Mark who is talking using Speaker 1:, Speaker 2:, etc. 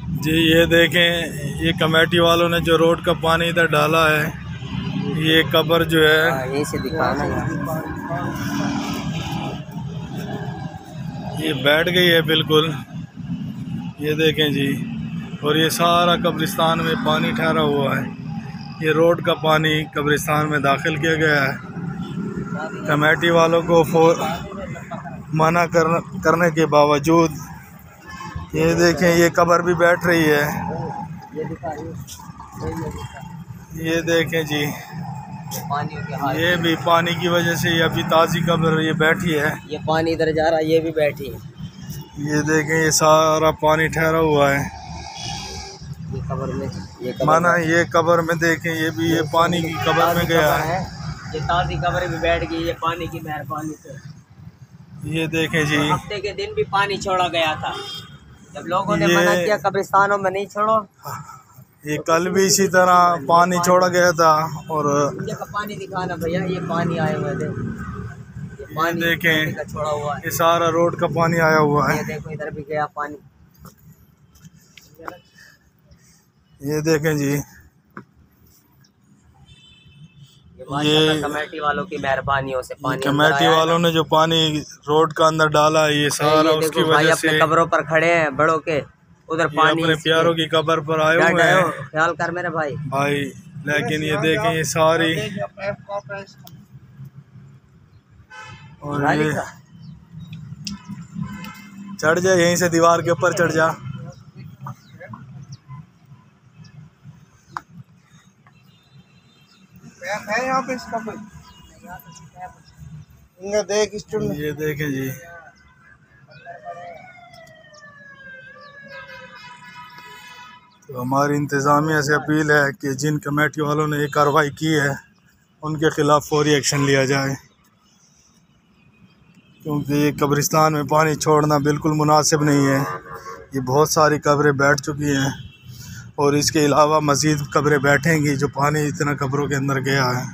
Speaker 1: जी ये देखें, ये कमेटी वालों ने जो रोड का पानी इधर डाला है, ये कब्र जो है
Speaker 2: यहीं से दिखाना
Speaker 1: ये बैठ गई है बिल्कुल। ये देखें जी, और ये सारा कब्रिस्तान में पानी ठहरा हुआ है। ये रोड का पानी कब्रिस्तान में दाखिल किया गया है। कमेटी वालों को मना करने के बावजूद ये देखें, ये कब्र भी बैठ रही है। ये देखें जी, ये भी पानी की वजह से ये अभी ताज़ी कब्र ये बैठी है।
Speaker 2: ये पानी इधर जा रहा है, ये भी बैठी है।
Speaker 1: ये देखें, ये सारा पानी ठहरा हुआ है।
Speaker 2: ये कब्र में
Speaker 1: माना ये कब्र में देखें, ये भी ये पानी की कब्र में गया है।
Speaker 2: ये ताज़ी कब्र भी बैठ गई, ये पानी की मेहरबानी से।
Speaker 1: ये देखें जी,
Speaker 2: हफ्ते के दिन भी पानी छोड़ा गया था, जब लोगों ने मना किया कब्रिस्तानों में नहीं छोड़ो।
Speaker 1: ये कल भी इसी तरह पानी छोड़ा गया था। और
Speaker 2: पानी दिखाना भैया, ये पानी आए हुए थे, ये पानी
Speaker 1: देखें
Speaker 2: का छोड़ा हुआ है।
Speaker 1: ये सारा रोड का पानी आया हुआ है।
Speaker 2: ये देखो इधर भी गया पानी।
Speaker 1: ये देखें जी,
Speaker 2: ये कमेटी वालों की मेहरबानियों से पानी,
Speaker 1: कमेटी वालों ने जो पानी रोड का अंदर डाला है, ये सारा उसकी वजह से।
Speaker 2: कब्रों पर खड़े हैं बड़ों के, उधर पानी
Speaker 1: अपने प्यारों की कब्र पर आए हुए हैं।
Speaker 2: ख्याल कर मेरे भाई।
Speaker 1: लेकिन ये देखें, ये सारी और ये चढ़ जा, यहीं से दीवार के ऊपर चढ़ जा।
Speaker 3: है यहाँ पे इसका देख
Speaker 1: ये देखें जी, तो हमारी इंतज़ामिया से अपील है कि जिन कमेटी वालों ने ये कार्रवाई की है उनके ख़िलाफ़ फौरी एक्शन लिया जाए, क्योंकि ये कब्रिस्तान में पानी छोड़ना बिल्कुल मुनासिब नहीं है। ये बहुत सारी कब्रें बैठ चुकी हैं और इसके अलावा मज़ीद कब्रें बैठेंगी जो पानी इतना कब्रों के अंदर गया है।